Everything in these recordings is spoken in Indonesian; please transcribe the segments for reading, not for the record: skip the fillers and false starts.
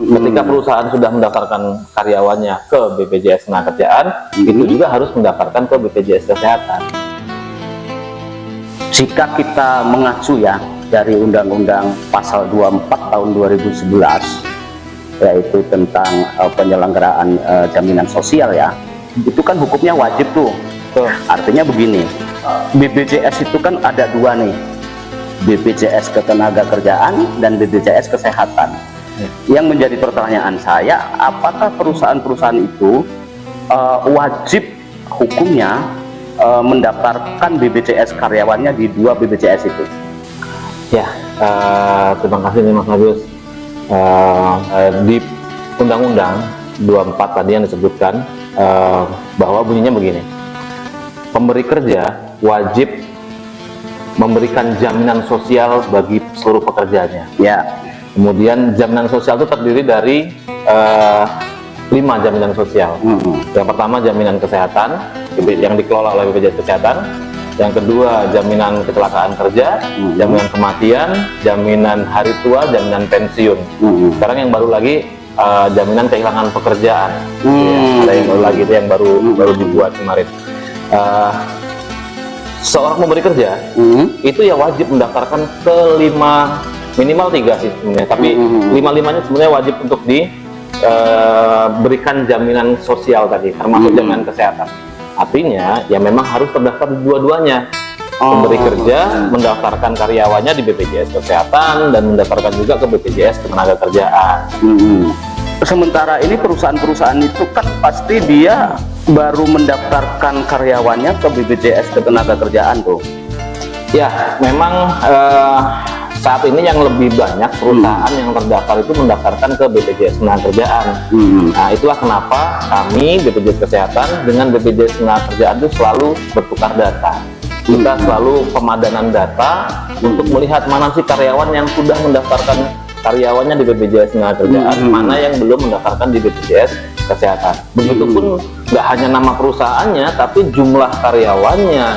Ketika perusahaan sudah mendaftarkan karyawannya ke BPJS Ketenagakerjaan, itu juga harus mendaftarkan ke BPJS Kesehatan. Jika kita mengacu ya dari Undang-Undang Pasal 24 tahun 2011, yaitu tentang penyelenggaraan jaminan sosial ya, itu kan hukumnya wajib tuh. Artinya begini, BPJS itu kan ada dua nih, BPJS Ketenagakerjaan dan BPJS Kesehatan. Yang menjadi pertanyaan saya, apakah perusahaan-perusahaan itu wajib hukumnya mendaftarkan BPJS karyawannya di dua BPJS itu? Ya, terima kasih nih Mas Agus. Di Undang-Undang 24 tadi yang disebutkan bahwa bunyinya begini, pemberi kerja wajib memberikan jaminan sosial bagi seluruh pekerjaannya. Ya. Kemudian jaminan sosial itu terdiri dari 5 jaminan sosial. Yang pertama jaminan kesehatan yang dikelola oleh BPJS Kesehatan. Yang kedua jaminan kecelakaan kerja, jaminan kematian, jaminan hari tua, jaminan pensiun. Sekarang yang baru lagi jaminan kehilangan pekerjaan. Ada yang baru lagi, itu yang baru dibuat kemarin. Seorang pemberi kerja itu ya wajib mendaftarkan ke 5, minimal 3 sih sebenarnya, tapi 5-5-nya sebenarnya wajib untuk diberikan jaminan sosial tadi, termasuk jaminan kesehatan. Artinya ya memang harus terdaftar di dua-duanya. Pemberi kerja mendaftarkan karyawannya di BPJS Kesehatan dan mendaftarkan juga ke BPJS Ketenagakerjaan. Sementara ini perusahaan-perusahaan itu kan pasti dia baru mendaftarkan karyawannya ke BPJS Ketenagakerjaan tuh. Ya, memang saat ini yang lebih banyak perusahaan yang terdaftar itu mendaftarkan ke BPJS Ketenagakerjaan. Nah, itulah kenapa kami BPJS Kesehatan dengan BPJS Ketenagakerjaan itu selalu bertukar data. Kita selalu pemadanan data untuk melihat mana sih karyawan yang sudah mendaftarkan karyawannya di BPJS Ketenagakerjaan, mana yang belum mendaftarkan di BPJS Kesehatan. Begitupun nggak hanya nama perusahaannya, tapi jumlah karyawannya,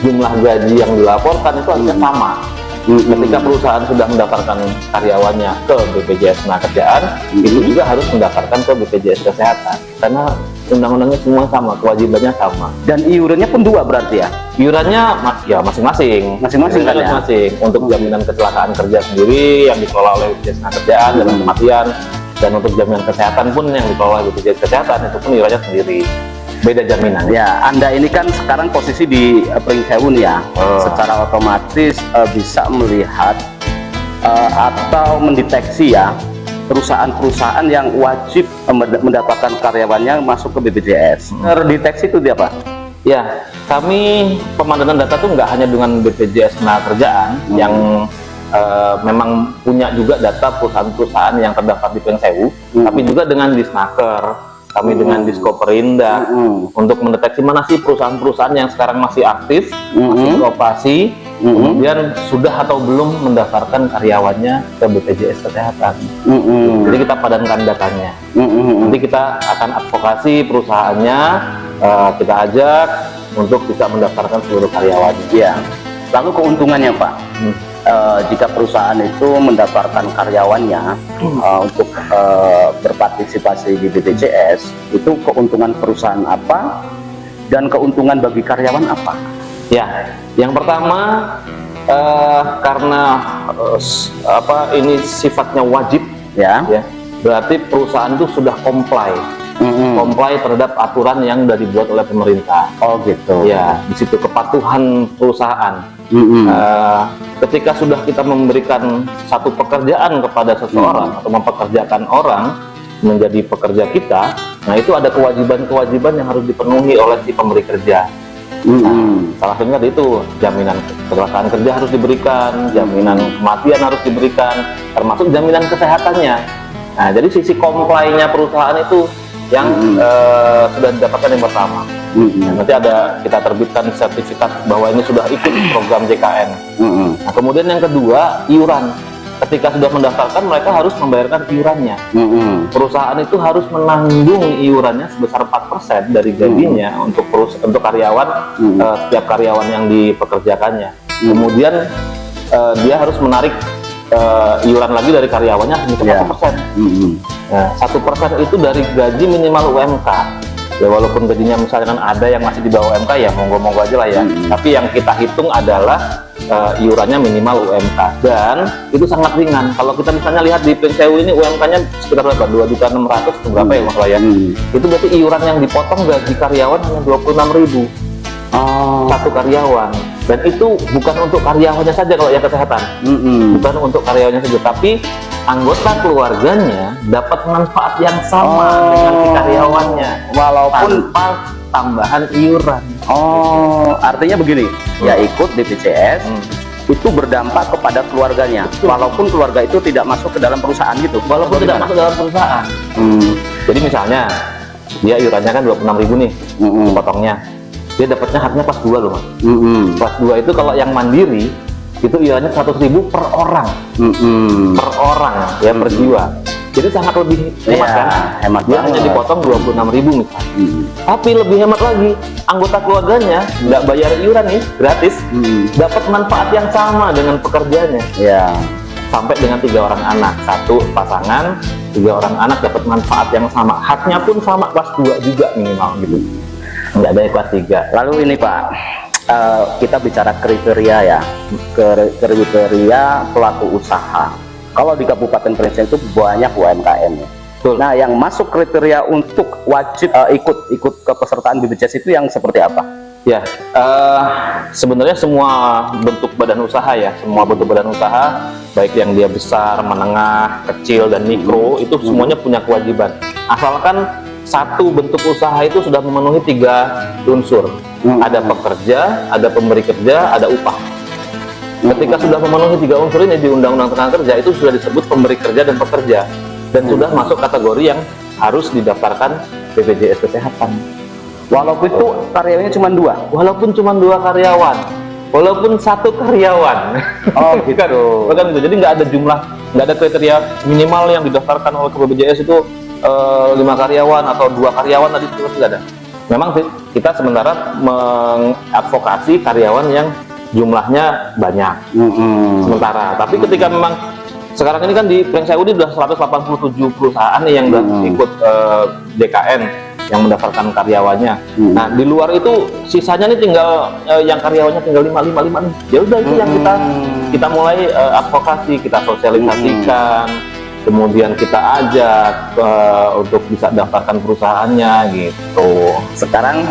jumlah gaji yang dilaporkan itu harusnya sama. Ketika perusahaan sudah mendaftarkan karyawannya ke BPJS Ketenagakerjaan, itu juga harus mendaftarkan ke BPJS Kesehatan, karena undang-undangnya semua sama, kewajibannya sama. Dan iurannya pun 2 berarti ya? Iurannya ya masing-masing kan ya? Masing-masing. Untuk jaminan kecelakaan kerja sendiri yang dikelola oleh BPJS Ketenagakerjaan, jaminan kematian, dan untuk jaminan kesehatan pun yang dikelola oleh BPJS Kesehatan, itu pun iurannya sendiri. Beda jaminan. Ya, Anda ini kan sekarang posisi di Pringsewu ya, secara otomatis bisa melihat atau mendeteksi ya perusahaan-perusahaan yang wajib mendapatkan karyawannya masuk ke BPJS. Terdeteksi itu dia apa? Ya, kami pemadanan data tuh nggak hanya dengan BPJS Ketenagakerjaan yang memang punya juga data perusahaan-perusahaan yang terdaftar di Pringsewu, tapi juga dengan Disnaker. Kami dengan Diskoperinda untuk mendeteksi mana sih perusahaan-perusahaan yang sekarang masih aktif, masih beroperasi, kemudian sudah atau belum mendaftarkan karyawannya ke BPJS Kesehatan. Jadi kita padankan datanya. Nanti kita akan advokasi perusahaannya, kita ajak untuk bisa mendaftarkan seluruh karyawannya. Ya. Lalu keuntungannya Pak? Jika perusahaan itu mendaftarkan karyawannya untuk berpartisipasi di BPJS, itu keuntungan perusahaan apa dan keuntungan bagi karyawan apa? Ya, yang pertama karena ini sifatnya wajib ya, berarti perusahaan itu sudah comply terhadap aturan yang sudah dibuat oleh pemerintah. Oh gitu. Ya, di situ kepatuhan perusahaan. Ketika sudah kita memberikan satu pekerjaan kepada seseorang atau mempekerjakan orang menjadi pekerja kita, nah itu ada kewajiban-kewajiban yang harus dipenuhi oleh si pemberi kerja. Salah satunya itu jaminan kecelakaan kerja harus diberikan, jaminan kematian harus diberikan, termasuk jaminan kesehatannya. Nah, jadi sisi comply-nya perusahaan itu yang sudah didapatkan yang pertama. Nanti kita terbitkan sertifikat bahwa ini sudah ikut program JKN. Nah, kemudian yang kedua, iuran. Ketika sudah mendaftarkan, mereka harus membayarkan iurannya. Perusahaan itu harus menanggung iurannya sebesar 4% dari gajinya untuk karyawan, setiap karyawan yang dipekerjakannya. Kemudian dia harus menarik iuran lagi dari karyawannya hanya 1%. Nah, 1% itu dari gaji minimal UMK. Ya walaupun gajinya misalnya ada yang masih di bawah UMK, ya monggo-monggo aja lah ya. Tapi yang kita hitung adalah iurannya minimal UMK, dan itu sangat ringan. Kalau kita misalnya lihat di Pringsewu ini UMK-nya sekitar berapa? 2.600.000 atau berapa ya masalah ya? Itu berarti iuran yang dipotong gaji karyawan hanya 26.000. Satu karyawan, dan itu bukan untuk karyawannya saja kalau yang kesehatan, bukan untuk karyawannya saja, tapi anggota keluarganya dapat manfaat yang sama dengan si karyawannya, walaupun tanpa tambahan iuran. Artinya begini, ya ikut BPJS itu berdampak kepada keluarganya, walaupun keluarga itu tidak masuk ke dalam perusahaan gitu, walaupun tidak masuk dalam perusahaan. Jadi misalnya dia iurannya kan 26.000 nih, potongnya. Dia dapatnya haknya kelas 2 loh, Mas. Kelas 2 itu kalau yang mandiri itu iurannya 100.000 per orang, per orang ya, per jiwa. Jadi sangat lebih hemat kan? Hemat dia hanya dipotong 26.000 misalnya. Tapi lebih hemat lagi, anggota keluarganya nggak bayar iuran nih, gratis, dapat manfaat yang sama dengan pekerjaannya. Sampai dengan 3 orang anak, 1 pasangan, 3 orang anak dapat manfaat yang sama, haknya pun sama, kelas 2 juga minimal gitu. Nggak ada kelas 3. Lalu ini Pak, kita bicara kriteria ya, kriteria pelaku usaha. Kalau di Kabupaten Pringsewu itu banyak UMKM ya. Nah, yang masuk kriteria untuk wajib ikut kepesertaan BPJS itu yang seperti apa? Ya, sebenarnya semua bentuk badan usaha ya, semua bentuk badan usaha, baik yang dia besar, menengah, kecil, dan mikro, itu semuanya punya kewajiban. Asalkan satu bentuk usaha itu sudah memenuhi 3 unsur. Ada pekerja, ada pemberi kerja, ada upah. Ketika sudah memenuhi 3 unsur ini di Undang-Undang Tenaga Kerja, itu sudah disebut pemberi kerja dan pekerja, dan sudah masuk kategori yang harus didaftarkan BPJS Kesehatan. Walaupun itu karyawannya cuma 2? Walaupun cuma 2 karyawan, walaupun 1 karyawan. Bukan gitu. Jadi nggak ada jumlah, nggak ada kriteria minimal yang didaftarkan oleh BPJS itu 5 karyawan atau 2 karyawan, tadi itu tidak ada. Memang kita sementara mengadvokasi karyawan yang jumlahnya banyak sementara. Tapi ketika memang sekarang ini kan di Pringsewu ini sudah 187 perusahaan nih yang sudah ikut DKN yang mendaftarkan karyawannya. Nah, di luar itu sisanya nih tinggal yang karyawannya tinggal 5 nih. Ya udah, itu yang kita mulai advokasi, kita sosialisasikan. Kemudian kita ajak untuk bisa daftarkan perusahaannya gitu. Sekarang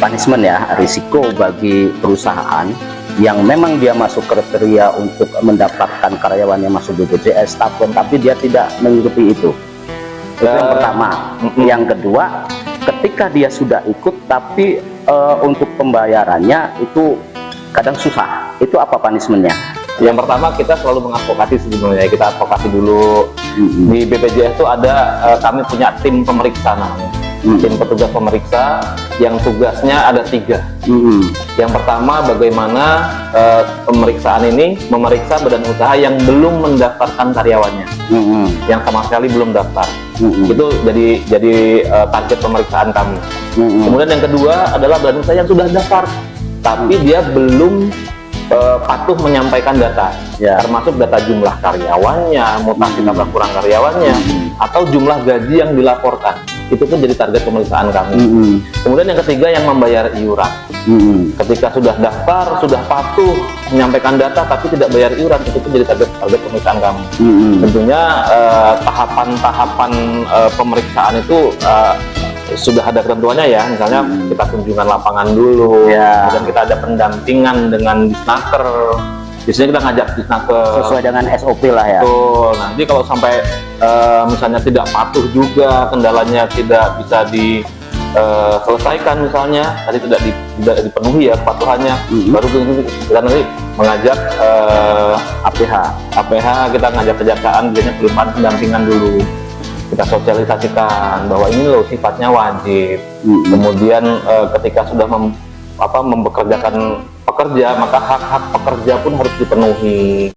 punishment ya, risiko bagi perusahaan yang memang dia masuk kriteria untuk mendaftarkan karyawannya masuk BPJS, tapi dia tidak mengikuti itu. Itu yang pertama. Yang kedua, ketika dia sudah ikut tapi untuk pembayarannya itu kadang susah. Itu apa punishmentnya? Yang pertama, kita selalu mengadvokasi sebenarnya. Kita advokasi dulu. Di BPJS itu ada, kami punya tim pemeriksa namanya. Tim petugas pemeriksa yang tugasnya ada 3. Yang pertama, bagaimana pemeriksaan ini memeriksa badan usaha yang belum mendaftarkan karyawannya, yang sama sekali belum daftar. Itu jadi target pemeriksaan kami. Kemudian yang kedua adalah badan usaha yang sudah daftar, tapi dia belum patuh menyampaikan data, termasuk data jumlah karyawannya, mutasi tambah kurang karyawannya, atau jumlah gaji yang dilaporkan. Itu pun jadi target pemeriksaan kami. Kemudian yang ketiga, yang membayar iuran. Ketika sudah daftar, sudah patuh menyampaikan data tapi tidak bayar iuran, itu pun jadi target pemeriksaan kami. Tentunya tahapan-tahapan pemeriksaan itu sudah ada ketentuannya ya, misalnya kita kunjungan lapangan dulu, dan kita ada pendampingan dengan Disnaker. Biasanya kita ngajak Disnaker sesuai dengan SOP lah ya. Betul. Nanti kalau sampai misalnya tidak patuh juga, kendalanya tidak bisa diselesaikan, misalnya tadi tidak dipenuhi ya kepatuhannya, baru kita nanti mengajak APH, kita ngajak kejaksaan, biasanya belum ada pendampingan dulu. Kita sosialisasikan bahwa ini loh sifatnya wajib. Kemudian ketika sudah mempekerjakan pekerja, maka hak-hak pekerja pun harus dipenuhi.